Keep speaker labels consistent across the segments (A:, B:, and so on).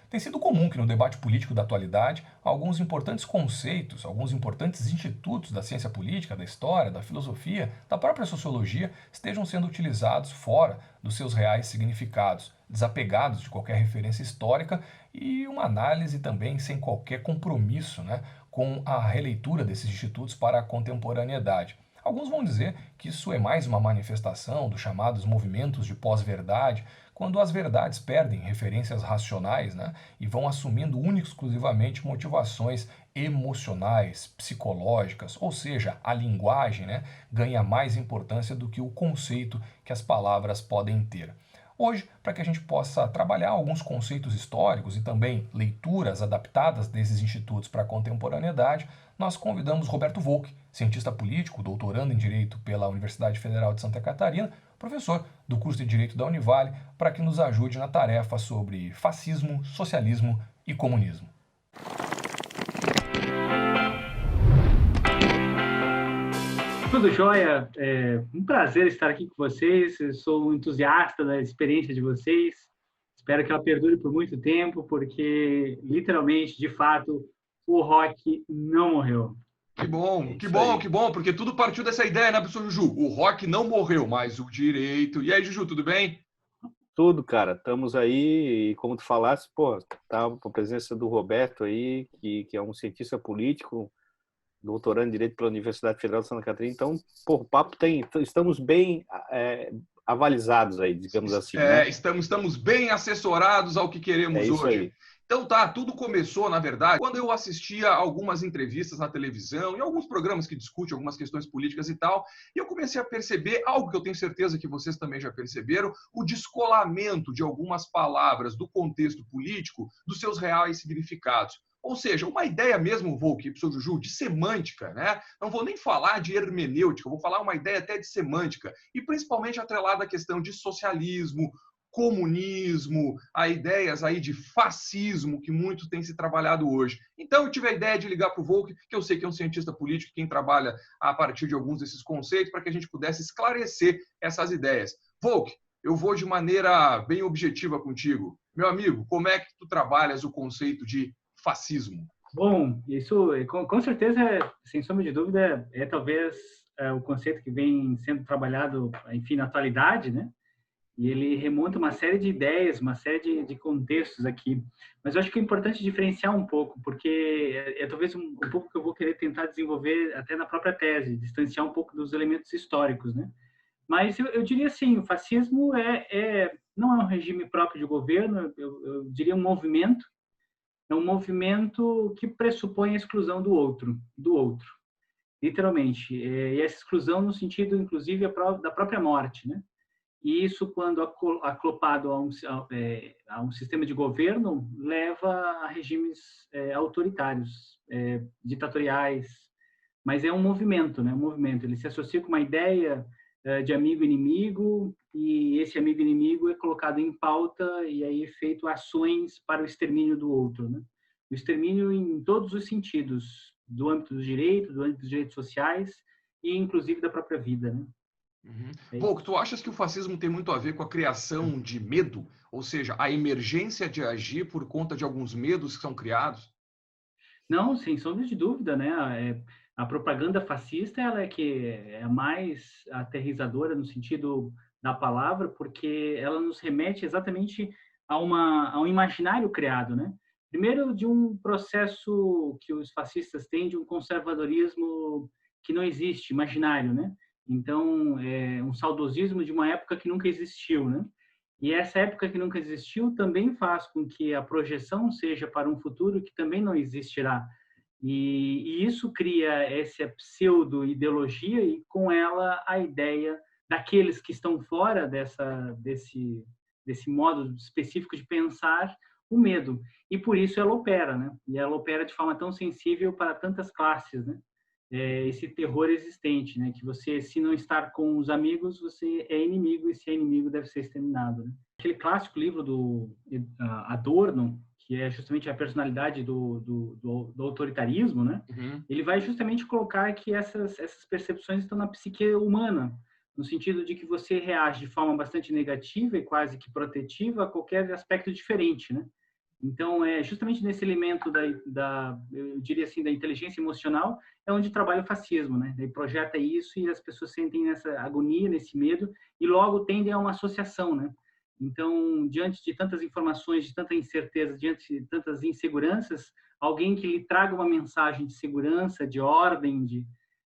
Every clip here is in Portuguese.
A: Tem sido comum que no debate político da atualidade, alguns importantes conceitos, alguns importantes institutos da ciência política, da história, da filosofia, da própria sociologia estejam sendo utilizados fora dos seus reais significados, desapegados de qualquer referência histórica e uma análise também sem qualquer compromisso, né, com a releitura desses institutos para a contemporaneidade. Alguns vão dizer que isso é mais uma manifestação dos chamados movimentos de pós-verdade, quando as verdades perdem referências racionais, né, e vão assumindo única e exclusivamente motivações emocionais, psicológicas, ou seja, a linguagem, né, ganha mais importância do que o conceito que as palavras podem ter. Hoje, para que a gente possa trabalhar alguns conceitos históricos e também leituras adaptadas desses institutos para a contemporaneidade, nós convidamos Roberto Volk, cientista político, doutorando em Direito pela Universidade Federal de Santa Catarina, professor do curso de Direito da Univale, para que nos ajude na tarefa sobre fascismo, socialismo e comunismo.
B: Tudo jóia? É um prazer estar aqui com vocês. Eu sou um entusiasta da experiência de vocês. Espero que ela perdure por muito tempo, porque, literalmente, de fato, o rock não morreu.
C: Que bom,
B: É
C: que
B: isso
C: bom,
B: aí.
C: que bom, porque tudo partiu dessa ideia, né, professor Juju? O rock não morreu, mas o direito. E aí, Juju, tudo bem?
D: Tudo, cara. Estamos aí, e como tu falaste, pô, tá com a presença do Roberto aí, que é um cientista político, doutorando em Direito pela Universidade Federal de Santa Catarina. Então, pô, o papo tem, estamos bem avalizados aí, digamos assim, né?
C: Estamos bem assessorados ao que
D: É
C: queremos
D: isso
C: hoje.
D: aí.
C: Então tá, tudo começou, na verdade, quando eu assistia algumas entrevistas na televisão e alguns programas que discutem algumas questões políticas e tal, e eu comecei a perceber algo que eu tenho certeza que vocês também já perceberam, o descolamento de algumas palavras do contexto político dos seus reais significados. Ou seja, uma ideia mesmo, Volk, professor Juju, de semântica, né? Não vou nem falar de hermenêutica, vou falar uma ideia até de semântica, e principalmente atrelada à questão de socialismo, comunismo, a ideias aí de fascismo que muito tem se trabalhado hoje. Então eu tive a ideia de ligar para o Volk, que eu sei que é um cientista político, quem trabalha a partir de alguns desses conceitos, para que a gente pudesse esclarecer essas ideias. Volk, eu vou de maneira bem objetiva contigo. Meu amigo, como é que tu trabalhas o conceito de fascismo?
B: Bom, isso com certeza, sem sombra de dúvida, é talvez o conceito que vem sendo trabalhado, enfim, na atualidade, né? E ele remonta uma série de ideias, uma série de contextos aqui. Mas eu acho que é importante diferenciar um pouco, porque talvez um pouco que eu vou querer tentar desenvolver até na própria tese, distanciar um pouco dos elementos históricos, né? Mas eu diria assim, o fascismo não é um regime próprio de governo, eu diria um movimento, é um movimento que pressupõe a exclusão do outro, literalmente. E essa exclusão no sentido, inclusive, da própria morte, né? E isso, quando acoplado a um sistema de governo, leva a regimes autoritários, ditatoriais. Mas é um movimento, né? Um movimento. Ele se associa com uma ideia de amigo-inimigo, e esse amigo-inimigo é colocado em pauta e aí feito ações para o extermínio do outro, né? O extermínio em todos os sentidos, do âmbito do âmbito dos direitos sociais e, inclusive, da própria vida, né?
C: Uhum.
B: É isso.
C: Volk, tu achas que o fascismo tem muito a ver com a criação de medo? Ou seja, a emergência de agir por conta de alguns medos que são criados?
B: Não, sem sombra de dúvida, né? A propaganda fascista, ela é que é a mais aterrizadora no sentido da palavra, porque ela nos remete exatamente a um imaginário criado, né? Primeiro, de um processo que os fascistas têm de um conservadorismo que não existe, imaginário, né? Então, é um saudosismo de uma época que nunca existiu, né? E essa época que nunca existiu também faz com que a projeção seja para um futuro que também não existirá. E isso cria essa pseudo-ideologia e, com ela, a ideia daqueles que estão fora desse modo específico de pensar, o medo. E por isso ela opera, né? E ela opera de forma tão sensível para tantas classes, né? Esse terror existente, né? Que você, se não estar com os amigos, você é inimigo, e se é inimigo, deve ser exterminado, né? Aquele clássico livro do Adorno, que é justamente a personalidade do autoritarismo, né?
C: Uhum.
B: Ele vai justamente colocar que essas percepções estão na psique humana, no sentido de que você reage de forma bastante negativa e quase que protetiva a qualquer aspecto diferente, né? Então, é justamente nesse elemento eu diria assim, da inteligência emocional, é onde trabalha o fascismo, né? Ele projeta isso e as pessoas sentem essa agonia, nesse medo, e logo tendem a uma associação, né? Então, diante de tantas informações, de tanta incerteza, diante de tantas inseguranças, alguém que lhe traga uma mensagem de segurança, de ordem,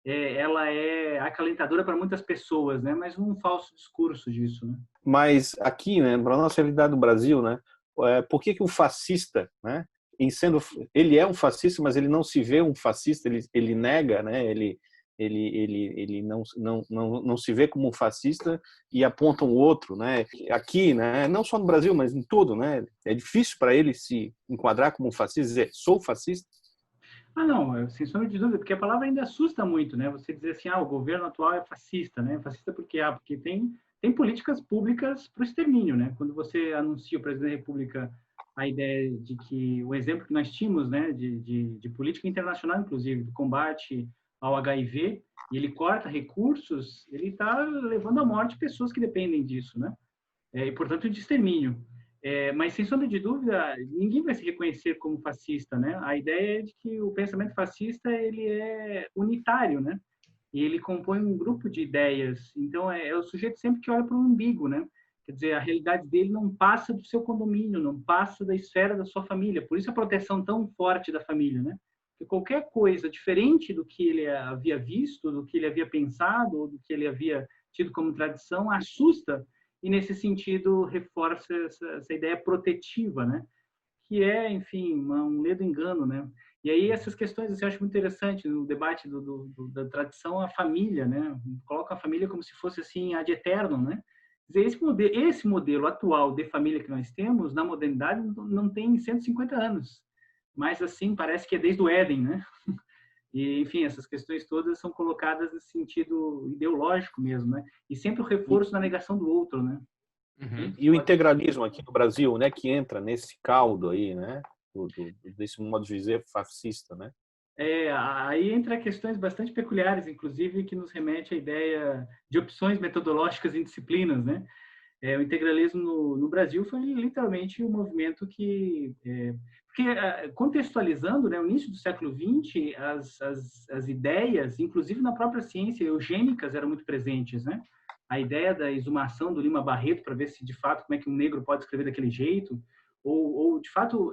B: ela é acalentadora para muitas pessoas, né? Mas um falso discurso disso, né?
D: Mas aqui, né, para a nossa realidade do Brasil, né, por que que o fascista, né, ele é um fascista, mas ele não se vê um fascista, ele nega, né, ele não se vê como um fascista e aponta um outro, né? Aqui, né, não só no Brasil, mas em tudo, né? É difícil para ele se enquadrar como um fascista, dizer, sou fascista.
B: Ah, não, sem sombra de dúvida, porque a palavra ainda assusta muito, né? Você dizer assim, o governo atual é fascista, né? Fascista por quê? Porque tem políticas públicas para o extermínio, né? Quando você anuncia o presidente da República a ideia de que o exemplo que nós tínhamos, né, de política internacional, inclusive, de combate ao HIV, e ele corta recursos, ele está levando à morte pessoas que dependem disso, né? E, portanto, de extermínio. Mas, sem sombra de dúvida, ninguém vai se reconhecer como fascista, né? A ideia é de que o pensamento fascista ele é unitário, né? E ele compõe um grupo de ideias. Então, é o sujeito sempre que olha para o umbigo, né? Quer dizer, a realidade dele não passa do seu condomínio, não passa da esfera da sua família. Por isso a proteção tão forte da família, né? Porque qualquer coisa diferente do que ele havia visto, do que ele havia pensado, ou do que ele havia tido como tradição, assusta e, nesse sentido, reforça essa ideia protetiva, né? Que é, enfim, um ledo engano, né? E aí essas questões assim, eu acho muito interessante no debate da tradição, a família, né? Coloca a família como se fosse assim ad eternum, né? Quer dizer, esse modelo atual de família que nós temos na modernidade não tem 150 anos, mas assim parece que é desde o Éden, né? E, enfim, essas questões todas são colocadas no sentido ideológico mesmo, né? E sempre o reforço da negação do outro, né?
C: Uhum.
D: E o integralismo aqui no Brasil, né, que entra nesse caldo aí, né, desse modo de dizer fascista, né?
B: Aí entra questões bastante peculiares, inclusive, que nos remete à ideia de opções metodológicas em disciplinas, né? O integralismo no Brasil foi literalmente um movimento porque, contextualizando, né, o início do século XX, as ideias, inclusive na própria ciência, eugênicas eram muito presentes, né? A ideia da exumação do Lima Barreto para ver se, de fato, como é que um negro pode escrever daquele jeito, ou de fato,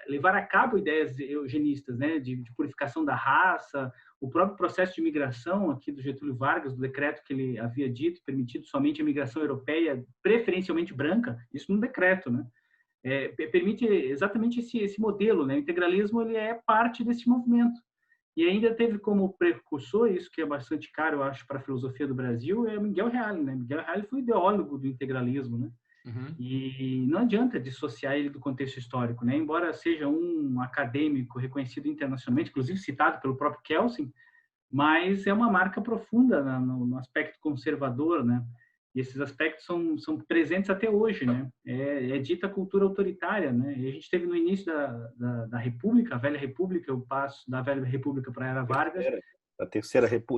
B: levar a cabo ideias eugenistas, né, de purificação da raça, o próprio processo de imigração aqui do Getúlio Vargas, do decreto que ele havia dito, permitido somente a imigração europeia, preferencialmente branca, isso num decreto, né? Permite exatamente esse modelo, né? O integralismo ele é parte desse movimento. E ainda teve como precursor, isso que é bastante caro, eu acho, para a filosofia do Brasil, é Miguel Reale, né? Miguel Reale foi ideólogo do integralismo, né?
C: Uhum.
B: E não adianta dissociar ele do contexto histórico, né? Embora seja um acadêmico reconhecido internacionalmente, inclusive citado pelo próprio Kelsen, mas é uma marca profunda no aspecto conservador, né? E esses aspectos são presentes até hoje, né? É dita cultura autoritária, né? E a gente teve no início da República, a Velha República, o passo da Velha República para a Era Vargas,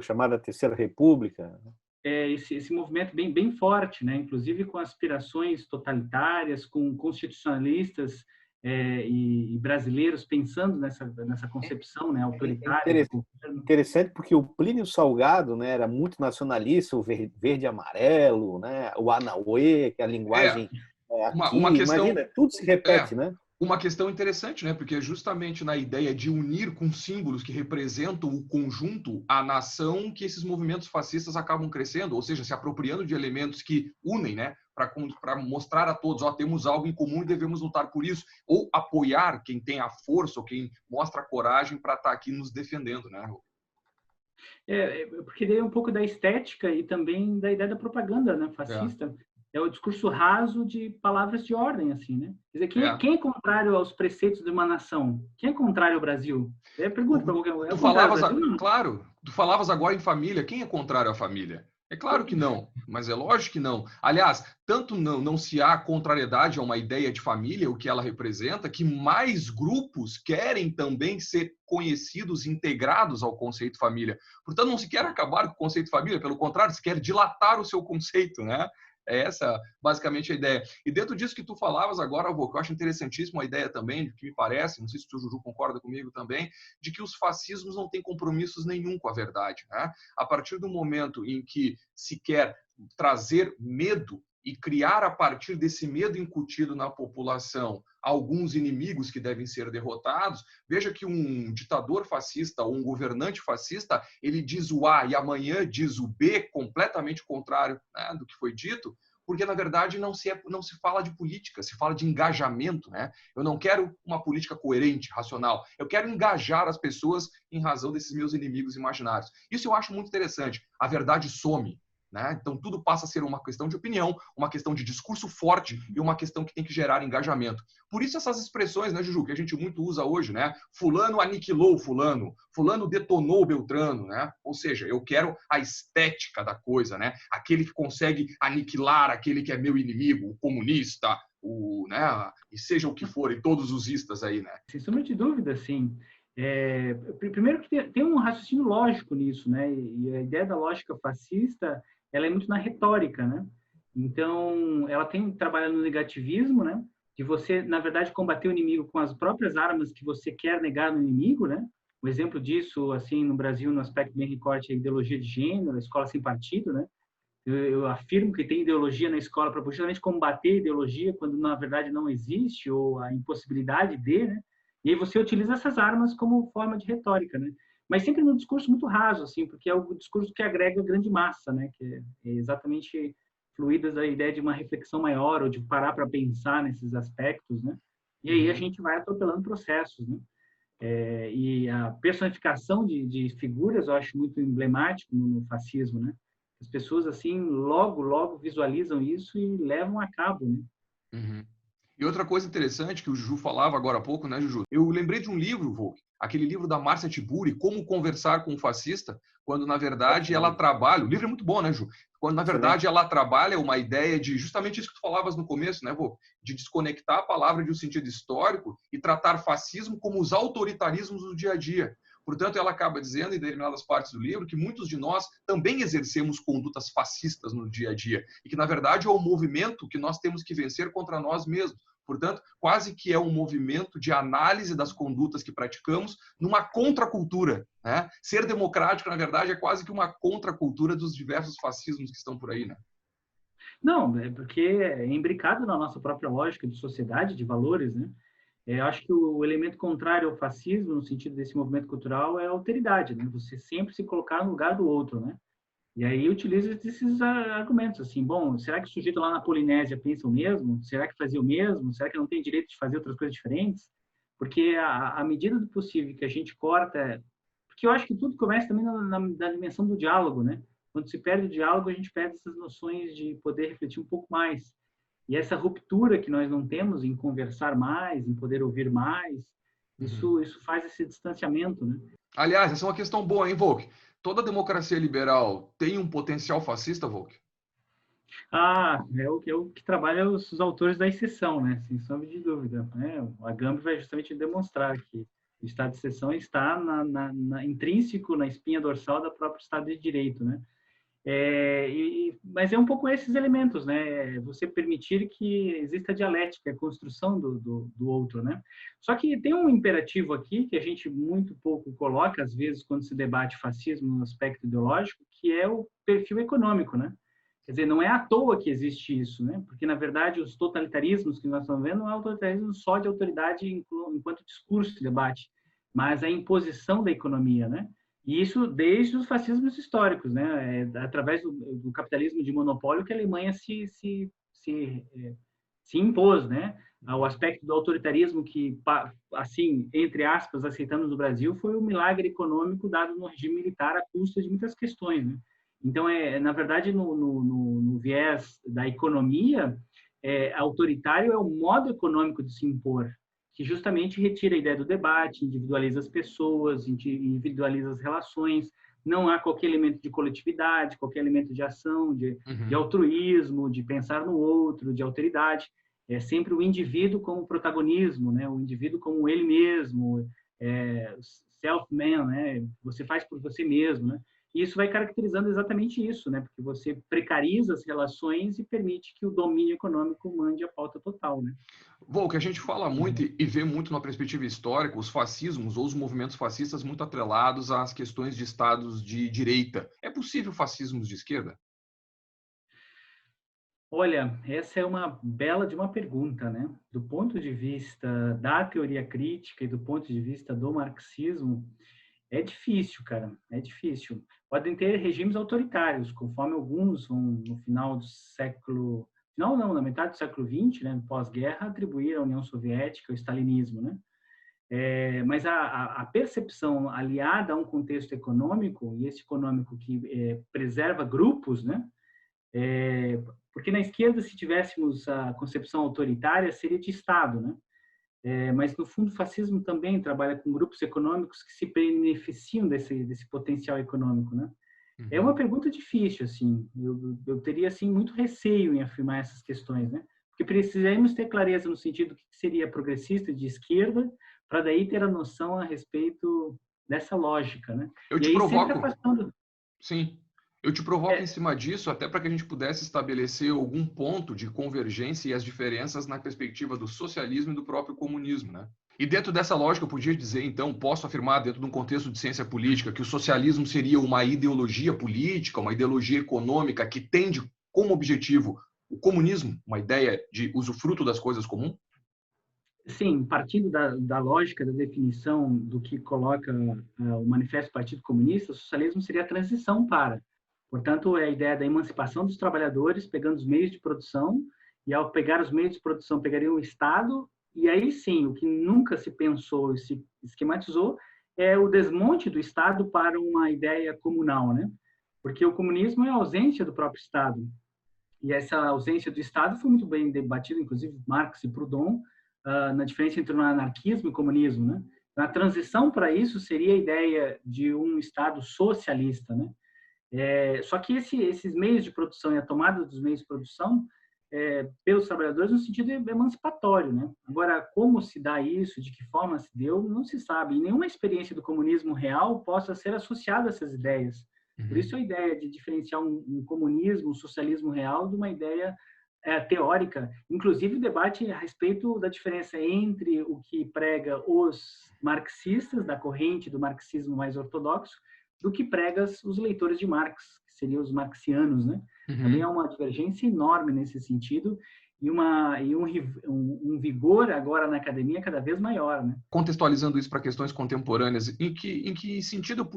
D: Chamada Terceira República.
B: Esse movimento bem forte, né? Inclusive com aspirações totalitárias, com constitucionalistas e brasileiros pensando nessa concepção, né, autoritária.
D: Interessante porque o Plínio Salgado, né, era muito nacionalista, o verde e amarelo, né, o Anauê, que é a linguagem aqui,
C: uma questão,
D: imagina, tudo se repete, né?
C: Uma questão interessante, né? Porque justamente na ideia de unir com símbolos que representam o conjunto, a nação, que esses movimentos fascistas acabam crescendo, ou seja, se apropriando de elementos que unem, né? Para mostrar a todos, temos algo em comum e devemos lutar por isso, ou apoiar quem tem a força ou quem mostra a coragem para estar aqui nos defendendo, né?
B: Porque daí é um pouco da estética e também da ideia da propaganda, né, fascista. É o discurso raso de palavras de ordem, assim, né? Quer dizer, quem é contrário aos preceitos de uma nação? Quem é contrário ao Brasil? Pergunta para qualquer um.
C: Claro, tu falavas agora em família. Quem é contrário à família? É claro que não, mas é lógico que não. Aliás, tanto não se há contrariedade a uma ideia de família, o que ela representa, que mais grupos querem também ser conhecidos, integrados ao conceito família. Portanto, não se quer acabar com o conceito família, pelo contrário, se quer dilatar o seu conceito, né? É essa basicamente a ideia. E dentro disso que tu falavas agora, Vô, que eu acho interessantíssimo a ideia também, que me parece, não sei se o Juju concorda comigo também, de que os fascismos não têm compromissos nenhum com a verdade, né? A partir do momento em que se quer trazer medo e criar a partir desse medo incutido na população alguns inimigos que devem ser derrotados, veja que um ditador fascista ou um governante fascista, ele diz o A e amanhã diz o B, completamente contrário, né, do que foi dito, porque, na verdade, não se fala de política, se fala de engajamento, né? Eu não quero uma política coerente, racional. Eu quero engajar as pessoas em razão desses meus inimigos imaginários. Isso eu acho muito interessante. A verdade some. Né? Então, tudo passa a ser uma questão de opinião, uma questão de discurso forte e uma questão que tem que gerar engajamento. Por isso essas expressões, né, Juju, que a gente muito usa hoje, né? Fulano aniquilou fulano, fulano detonou Beltrano, né? Ou seja, eu quero a estética da coisa, né? Aquele que consegue aniquilar aquele que é meu inimigo, o comunista, né? E seja o que for, e todos os istas aí, né?
B: Sem sombra de dúvida, sim. Primeiro que tem um raciocínio lógico nisso, né? E a ideia da lógica fascista, ela é muito na retórica, né? Então, ela tem trabalhado no negativismo, né? De você, na verdade, combater o inimigo com as próprias armas que você quer negar no inimigo, né? Um exemplo disso, assim, no Brasil, no aspecto bem recorte, é a ideologia de gênero, a escola sem partido, né? Eu afirmo que tem ideologia na escola para justamente combater a ideologia quando, na verdade, não existe, ou a impossibilidade de, né? E aí você utiliza essas armas como forma de retórica, né? Mas sempre num discurso muito raso, assim, porque é o discurso que agrega grande massa, né? Que é exatamente fluídas a ideia de uma reflexão maior ou de parar para pensar nesses aspectos, né? E aí a gente vai atropelando processos, né? E a personificação de figuras eu acho muito emblemático no fascismo, né? As pessoas assim logo visualizam isso e levam a cabo, né?
C: Uhum. E outra coisa interessante que o Juju falava agora há pouco, né, Juju? Eu lembrei de um livro, Volk, aquele livro da Márcia Tiburi, Como Conversar com um Fascista, quando, na verdade, ela trabalha... O livro é muito bom, né, Ju? Quando, na verdade, ela trabalha uma ideia de justamente isso que tu falavas no começo, né, Volk? De desconectar a palavra de um sentido histórico e tratar fascismo como os autoritarismos do dia a dia. Portanto, ela acaba dizendo, em determinadas partes do livro, que muitos de nós também exercemos condutas fascistas no dia a dia e que, na verdade, é o movimento que nós temos que vencer contra nós mesmos. Portanto, quase que é um movimento de análise das condutas que praticamos numa contracultura, né? Ser democrático, na verdade, é quase que uma contracultura dos diversos fascismos que estão por aí, né?
B: Não, é porque é imbricado na nossa própria lógica de sociedade, de valores, né? Eu acho que o elemento contrário ao fascismo, no sentido desse movimento cultural, é a alteridade, né? Você sempre se colocar no lugar do outro, né? E aí utiliza esses argumentos, assim, bom, será que o sujeito lá na Polinésia pensa o mesmo? Será que fazia o mesmo? Será que não tem direito de fazer outras coisas diferentes? Porque à medida do possível que a gente corta... Porque eu acho que tudo começa também na dimensão do diálogo, né? Quando se perde o diálogo, a gente perde essas noções de poder refletir um pouco mais. E essa ruptura que nós não temos em conversar mais, em poder ouvir mais, isso faz esse distanciamento, né?
C: Aliás, essa é uma questão boa, hein, Volk? Toda democracia liberal tem um potencial fascista, Volk?
B: É o que trabalha os autores da exceção, né? Sem sombra de dúvida. Né? A Gambit vai justamente demonstrar que o Estado de exceção está intrínseco na espinha dorsal do próprio Estado de Direito, né? Mas é um pouco esses elementos, né? Você permitir que exista dialética, a construção do outro, né? Só que tem um imperativo aqui que a gente muito pouco coloca, às vezes, quando se debate fascismo no aspecto ideológico, que é o perfil econômico, né? Quer dizer, não é à toa que existe isso, né? Porque, na verdade, os totalitarismos que nós estamos vendo não é autoritarismo só de autoridade enquanto discurso de debate, mas a imposição da economia, né? E isso desde os fascismos históricos, né? Através do capitalismo de monopólio que a Alemanha se impôs, né? O aspecto do autoritarismo que, assim, entre aspas, aceitamos no Brasil foi o milagre econômico dado no regime militar à custa de muitas questões, né? Então, na verdade, no viés da economia, autoritário é o modo econômico de se impor, que justamente retira a ideia do debate, individualiza as pessoas, individualiza as relações, não há qualquer elemento de coletividade, qualquer elemento de ação, de altruísmo, de pensar no outro, de alteridade. É sempre o indivíduo como protagonismo, né? O indivíduo como ele mesmo, self-man, né? Você faz por você mesmo, né? E isso vai caracterizando exatamente isso, né? Porque você precariza as relações e permite que o domínio econômico mande a pauta total, né?
C: Bom, o que a gente fala muito e vê muito na perspectiva histórica, os fascismos ou os movimentos fascistas muito atrelados às questões de estados de direita. É possível fascismos de esquerda?
B: Olha, essa é uma bela de uma pergunta, né? Do ponto de vista da teoria crítica e do ponto de vista do marxismo, é difícil, cara, é difícil. Podem ter regimes autoritários, conforme alguns vão, no final do século... Final não, na metade do século XX, né, pós-guerra, atribuir à União Soviética o stalinismo, né? Mas a percepção aliada a um contexto econômico, e esse econômico que preserva grupos, né? Porque na esquerda, se tivéssemos a concepção autoritária, seria de Estado, né? Mas, no fundo, o fascismo também trabalha com grupos econômicos que se beneficiam desse potencial econômico, né? É uma pergunta difícil, assim. Eu teria, assim, muito receio em afirmar essas questões, né? Porque precisamos ter clareza no sentido do que seria progressista de esquerda, para daí ter a noção a respeito dessa lógica, né?
C: Eu
B: E
C: te
B: aí sempre
C: provoco,
B: afastando...
C: sim, eu te provoco em
B: É,
C: cima disso, até para que a gente pudesse estabelecer algum ponto de convergência e as diferenças na perspectiva do socialismo e do próprio comunismo, né? E dentro dessa lógica, eu podia dizer, então, posso afirmar, dentro de um contexto de ciência política, que o socialismo seria uma ideologia política, uma ideologia econômica que tende como objetivo o comunismo, uma ideia de usufruto das coisas comuns?
B: sim, partindo da lógica da definição do que coloca o Manifesto do Partido Comunista, o socialismo seria a transição para. Portanto, é a ideia da emancipação dos trabalhadores, pegando os meios de produção, e ao pegar os meios de produção, pegaria o Estado, e aí sim, o que nunca se pensou e se esquematizou é o desmonte do Estado para uma ideia comunal, né? Porque o comunismo é a ausência do próprio Estado. E essa ausência do Estado foi muito bem debatida, inclusive Marx e Proudhon, na diferença entre o anarquismo e o comunismo, né? Na transição para isso seria a ideia de um Estado socialista, né? Só que esses meios de produção e a tomada dos meios de produção pelos trabalhadores no sentido emancipatório, né? Agora, como se dá isso, de que forma se deu, não se sabe. E nenhuma experiência do comunismo real possa ser associada a essas ideias. Por isso a ideia de diferenciar um comunismo, um socialismo real de uma ideia teórica, inclusive o debate a respeito da diferença entre o que prega os marxistas, da corrente do marxismo mais ortodoxo, do que prega os leitores de Marx, que seriam os marxianos, né? Também há uma divergência enorme nesse sentido e um vigor agora na academia cada vez maior, né?
C: Contextualizando isso para questões contemporâneas, em que sentido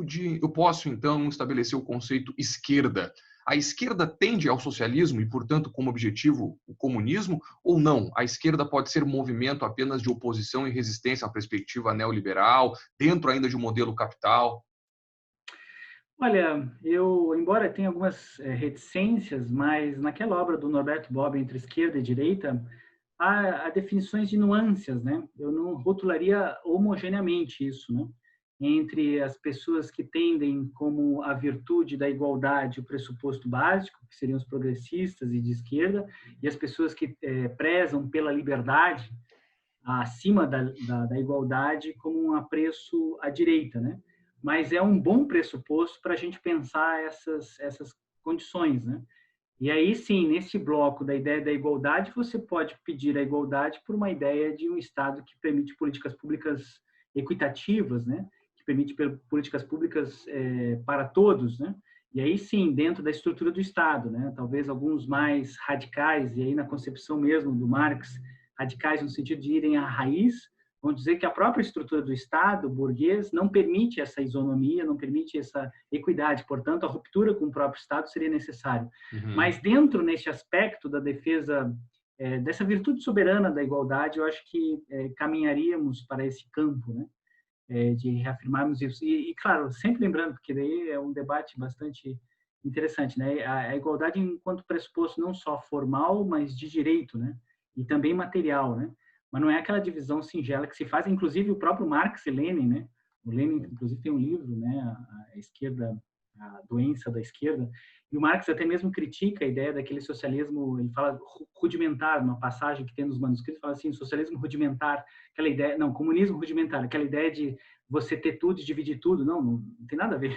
C: eu posso, então, estabelecer o conceito esquerda? A esquerda tende ao socialismo e, portanto, como objetivo o comunismo, ou não? A esquerda pode ser um movimento apenas de oposição e resistência à perspectiva neoliberal, dentro ainda de um modelo capital?
B: Olha, embora tenha algumas reticências, mas naquela obra do Norberto Bobbio, Entre Esquerda e Direita, há definições de nuances, né? Eu não rotularia homogeneamente isso, né? Entre as pessoas que tendem como a virtude da igualdade o pressuposto básico, que seriam os progressistas e de esquerda, e as pessoas que prezam pela liberdade acima da igualdade como um apreço à direita, né? Mas é um bom pressuposto para a gente pensar essas condições, né? E aí sim, nesse bloco da ideia da igualdade, você pode pedir a igualdade por uma ideia de um Estado que permite políticas públicas equitativas, né? Que permite políticas públicas para todos, né? E aí sim, dentro da estrutura do Estado, né? Talvez alguns mais radicais, e aí na concepção mesmo do Marx, radicais no sentido de irem à raiz, vão dizer que a própria estrutura do Estado burguês não permite essa isonomia, não permite essa equidade, portanto, a ruptura com o próprio Estado seria necessário. Mas dentro, neste aspecto da defesa dessa virtude soberana da igualdade, eu acho que caminharíamos para esse campo, né? De reafirmarmos isso. E, claro, sempre lembrando, porque daí é um debate bastante interessante, né? A igualdade enquanto pressuposto não só formal, mas de direito, né? E também material, né? Mas não é aquela divisão singela que se faz, inclusive o próprio Marx e Lenin, né? O Lenin, inclusive, tem um livro, né? A esquerda a doença da esquerda. E o Marx até mesmo critica a ideia daquele socialismo, ele fala rudimentar, uma passagem que tem nos manuscritos, fala assim, socialismo rudimentar, aquela ideia, não, comunismo rudimentar, aquela ideia de você ter tudo e dividir tudo. Não tem nada a ver,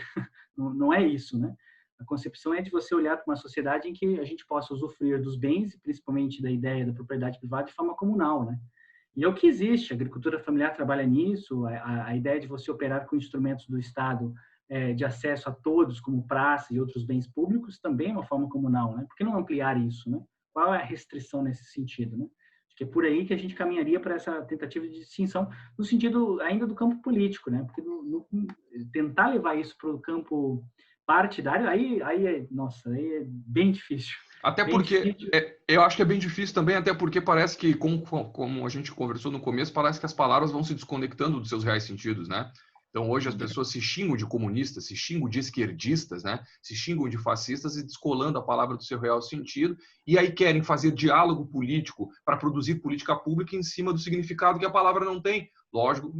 B: não é isso, né? A concepção é de você olhar para uma sociedade em que a gente possa usufruir dos bens, principalmente da ideia da propriedade privada, de forma comunal, né? E é o que existe, a agricultura familiar trabalha nisso, a ideia de você operar com instrumentos do Estado de acesso a todos, como praça e outros bens públicos, também é uma forma comunal, né? Por que não ampliar isso, né? Qual é a restrição nesse sentido, né? Acho que é por aí que a gente caminharia para essa tentativa de distinção, no sentido ainda do campo político, né? Porque tentar levar isso para o campo partidário, aí é bem difícil.
C: Até porque, eu acho que é bem difícil também, até porque parece que, como a gente conversou no começo, parece que as palavras vão se desconectando dos seus reais sentidos, né? Então, hoje as pessoas se xingam de comunistas, se xingam de esquerdistas, né? Se xingam de fascistas e descolando a palavra do seu real sentido, e aí querem fazer diálogo político para produzir política pública em cima do significado que a palavra não tem. Lógico,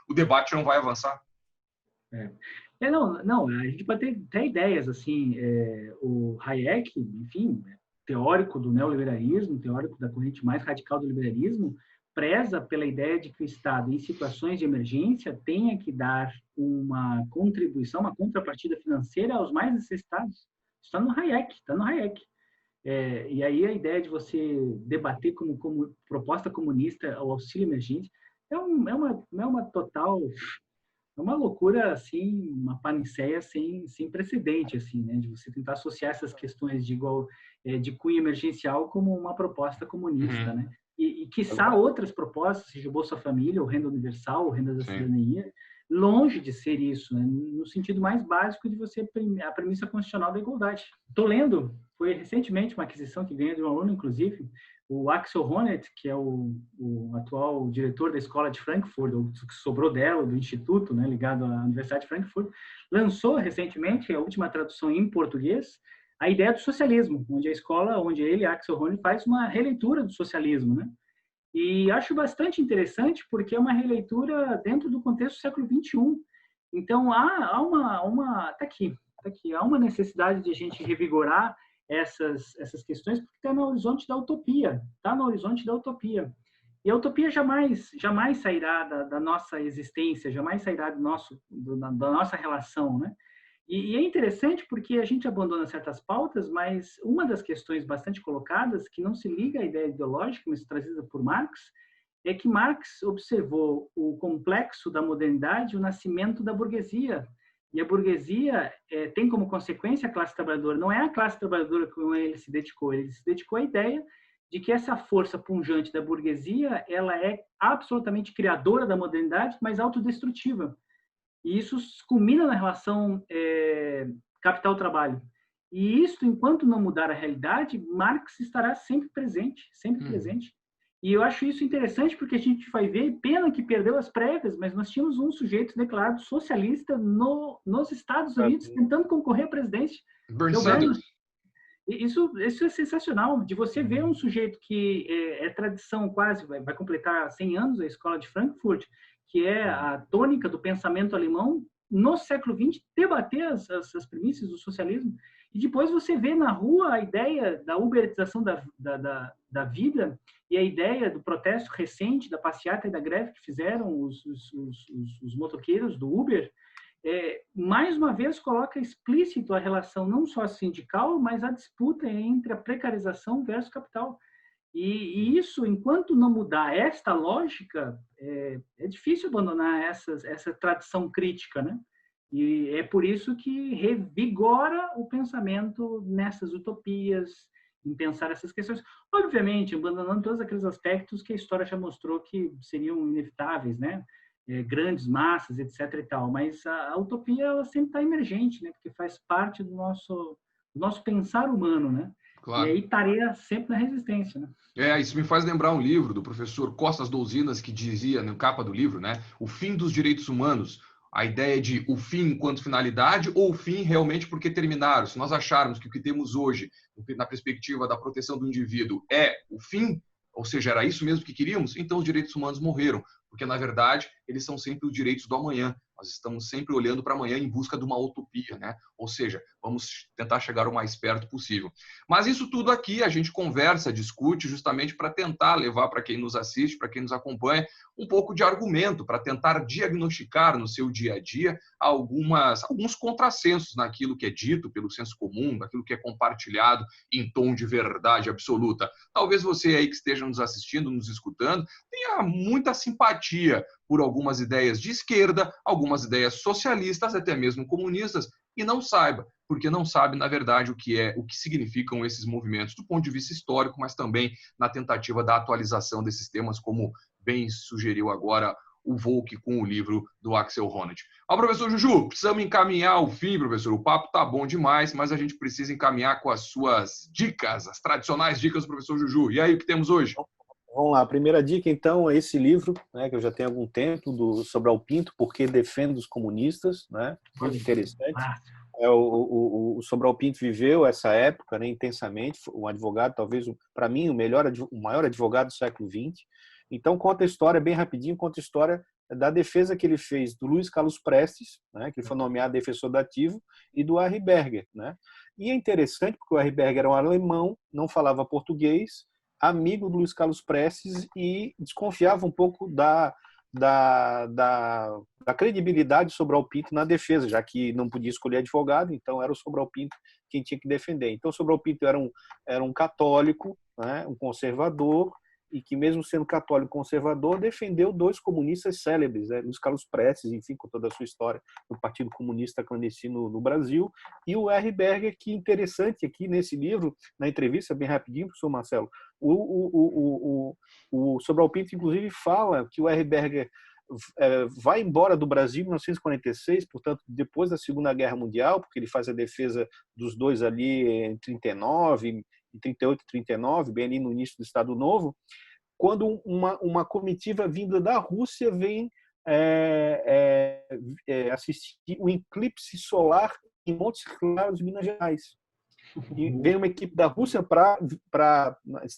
C: o debate não vai avançar.
B: Não, a gente pode ter até ideias, assim, o Hayek, enfim, teórico do neoliberalismo, teórico da corrente mais radical do liberalismo, preza pela ideia de que o Estado, em situações de emergência, tenha que dar uma contribuição, uma contrapartida financeira aos mais necessitados. Está no Hayek. E aí a ideia de você debater como proposta comunista o auxílio emergente é uma total... É uma loucura, assim, uma panaceia sem precedente, assim, né? De você tentar associar essas questões de cunho emergencial como uma proposta comunista, né? E quiçá outras propostas, seja Bolsa Família, ou renda universal, ou renda da cidadania, longe de ser isso, né? No sentido mais básico de você, a premissa constitucional da igualdade. Estou lendo, foi recentemente uma aquisição que ganhei de um aluno, inclusive, o Axel Honneth, que é o atual diretor da Escola de Frankfurt, o que sobrou dela, do Instituto, né, ligado à Universidade de Frankfurt, lançou recentemente, a última tradução em português, a ideia do socialismo, onde ele, Axel Honneth, faz uma releitura do socialismo, né? E acho bastante interessante porque é uma releitura dentro do contexto do século XXI. Então, há uma necessidade de a gente revigorar essas questões, porque está no horizonte da utopia, E a utopia jamais sairá da nossa existência, jamais sairá da nossa relação, né? E é interessante porque a gente abandona certas pautas, mas uma das questões bastante colocadas, que não se liga à ideia ideológica, mas trazida por Marx, é que Marx observou o complexo da modernidade, o nascimento da burguesia. E a burguesia tem como consequência a classe trabalhadora. Não é a classe trabalhadora com ele se dedicou à ideia de que essa força pungente da burguesia ela é absolutamente criadora da modernidade, mas autodestrutiva. E isso culmina na relação capital-trabalho. E isso, enquanto não mudar a realidade, Marx estará sempre presente. E eu acho isso interessante porque a gente vai ver, pena que perdeu as prévias, mas nós tínhamos um sujeito declarado socialista nos Estados Unidos tentando concorrer à presidência.
C: Bernie Sanders.
B: Isso é sensacional, de você ver um sujeito que é tradição quase, vai completar 100 anos, a Escola de Frankfurt, que é a tônica do pensamento alemão, no século XX, debater as premissas do socialismo. E depois você vê na rua a ideia da uberização da vida e a ideia do protesto recente, da passeata e da greve que fizeram os motoqueiros do Uber, mais uma vez coloca explícito a relação não só sindical, mas a disputa entre a precarização versus capital. E isso, enquanto não mudar esta lógica, é difícil abandonar essa tradição crítica, né? E é por isso que revigora o pensamento nessas utopias, em pensar essas questões. Obviamente, abandonando todos aqueles aspectos que a história já mostrou que seriam inevitáveis, né? Grandes massas, etc. e tal. Mas a utopia ela sempre está emergente, né? Porque faz parte do nosso pensar humano, né?
C: Claro.
B: E aí estaria sempre na resistência, né?
C: Isso me faz lembrar um livro do professor Costas Douzinas que dizia, na capa do livro, né? O fim dos direitos humanos. A ideia de o fim enquanto finalidade ou o fim realmente porque terminaram. Se nós acharmos que o que temos hoje, na perspectiva da proteção do indivíduo, é o fim, ou seja, era isso mesmo que queríamos, então os direitos humanos morreram. Porque, na verdade, eles são sempre os direitos do amanhã. Nós estamos sempre olhando para amanhã em busca de uma utopia, né? Ou seja, vamos tentar chegar o mais perto possível. Mas isso tudo aqui a gente conversa, discute, justamente para tentar levar para quem nos assiste, para quem nos acompanha, um pouco de argumento, para tentar diagnosticar no seu dia a dia alguns contrassensos naquilo que é dito pelo senso comum, naquilo que é compartilhado em tom de verdade absoluta. Talvez você aí que esteja nos assistindo, nos escutando, tenha muita simpatia por algumas ideias de esquerda, algumas ideias socialistas, até mesmo comunistas, e não saiba, porque não sabe, na verdade, o que significam esses movimentos do ponto de vista histórico, mas também na tentativa da atualização desses temas, como bem sugeriu agora o Volk com o livro do Axel Honneth. Ó, professor Juju, precisamos encaminhar o fim, professor. O papo tá bom demais, mas a gente precisa encaminhar com as suas dicas, as tradicionais dicas do professor Juju. E aí, o que temos hoje?
D: Vamos lá, a primeira dica, então, é esse livro, né, que eu já tenho há algum tempo, do Sobral Pinto, Por que Defende os Comunistas, né? Muito interessante. O Sobral Pinto viveu essa época, né, intensamente, um advogado, talvez, para mim, o maior advogado do século XX. Então, conta a história, bem rapidinho, conta a história da defesa que ele fez do Luiz Carlos Prestes, né, que foi nomeado defensor dativo, e do Henri Berger, né? E é interessante, porque o Henri Berger era um alemão, não falava português, amigo do Luiz Carlos Prestes e desconfiava um pouco da credibilidade do Sobral Pinto na defesa, já que não podia escolher advogado, então era o Sobral Pinto quem tinha que defender. Então o Sobral Pinto era um católico, né, um conservador, e que mesmo sendo católico conservador, defendeu dois comunistas célebres, né, Luiz Carlos Prestes, enfim, com toda a sua história do Partido Comunista Clandestino no Brasil, e o Henri Berger, que interessante aqui nesse livro, na entrevista, bem rapidinho, professor Marcelo, o Sobral Pinto, inclusive, fala que o Henri Berger vai embora do Brasil em 1946, portanto, depois da Segunda Guerra Mundial, porque ele faz a defesa dos dois ali em 39, em 38 e 39, bem ali no início do Estado Novo, quando uma comitiva vinda da Rússia vem assistir o eclipse solar em Montes Claros, Minas Gerais. E vem uma equipe da Rússia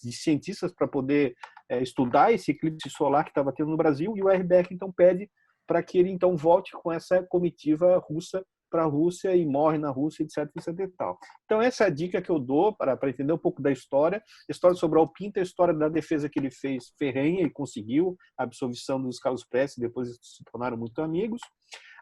D: de cientistas para poder estudar esse eclipse solar que estava tendo no Brasil, e o Henri Berger então pede para que ele então volte com essa comitiva russa para a Rússia e morre na Rússia, etc, etc e tal. Então essa é a dica que eu dou para entender um pouco da história. A história sobre o Sobral Pinto, a história da defesa que ele fez ferrenha e conseguiu a absolvição dos Carlos Prestes, depois eles se tornaram muito amigos.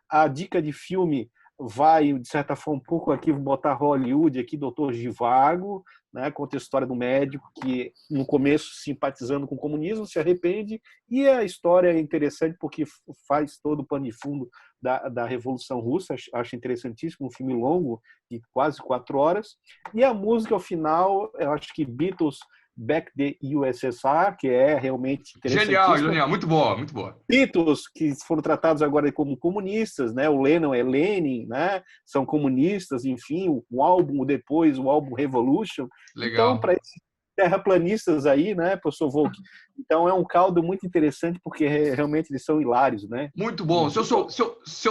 D: A dica de filme vai, de certa forma, um pouco aqui, vou botar Hollywood aqui, Doutor Zhivago, né, conta a história do médico que, no começo, simpatizando com o comunismo, se arrepende, e a história é interessante porque faz todo o pano de fundo da Revolução Russa, acho interessantíssimo, um filme longo, de quase 4 horas, e a música, ao final, eu acho que Beatles, Back the USSR, que é realmente interessantíssimo.
C: Genial, muito boa, muito boa.
D: Beatles, que foram tratados agora como comunistas, né? O Lennon é Lenin, né? São comunistas, enfim, o álbum depois, o álbum Revolution.
C: Legal.
D: Então, para esses terraplanistas aí, né, professor Volk? Então é um caldo muito interessante, porque realmente eles são hilários, né?
C: Muito bom. Se eu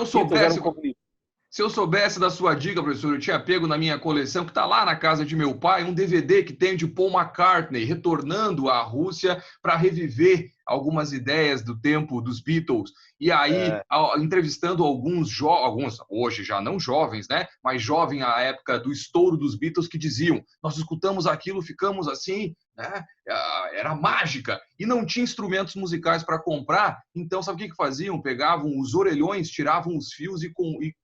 C: soubesse... Se eu soubesse da sua dica, professor, eu tinha pego na minha coleção, que está lá na casa de meu pai, um DVD que tem de Paul McCartney retornando à Rússia para reviver algumas ideias do tempo dos Beatles. E aí, entrevistando alguns hoje já não jovens, né? Mas jovens à época do estouro dos Beatles, que diziam: nós escutamos aquilo, ficamos assim, né? Era mágica. E não tinha instrumentos musicais para comprar. Então, sabe o que faziam? Pegavam os orelhões, tiravam os fios e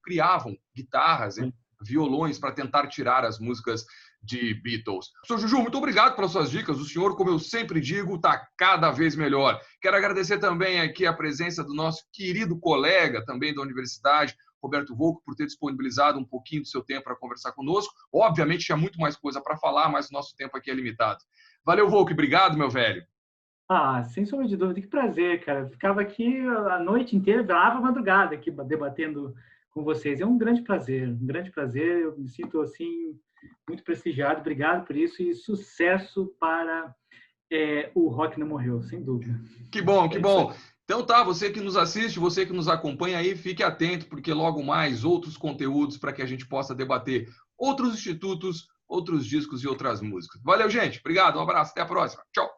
C: criavam guitarras, né? Violões para tentar tirar as músicas de Beatles. Sr. Juju, muito obrigado pelas suas dicas. O senhor, como eu sempre digo, está cada vez melhor. Quero agradecer também aqui a presença do nosso querido colega, também da universidade, Roberto Volk, por ter disponibilizado um pouquinho do seu tempo para conversar conosco. Obviamente, tinha muito mais coisa para falar, mas o nosso tempo aqui é limitado. Valeu, Volk. Obrigado, meu velho.
B: Sem sombra de dúvida. Que prazer, cara. Ficava aqui a noite inteira, virava a madrugada aqui, debatendo com vocês. É um grande prazer, um grande prazer. Eu me sinto, assim, muito prestigiado. Obrigado por isso e sucesso para o Rock Não Morreu, sem dúvida.
C: Que bom, que bom. Então tá, você que nos assiste, você que nos acompanha aí, fique atento, porque logo mais outros conteúdos para que a gente possa debater outros institutos, outros discos e outras músicas. Valeu, gente. Obrigado, um abraço, até a próxima. Tchau.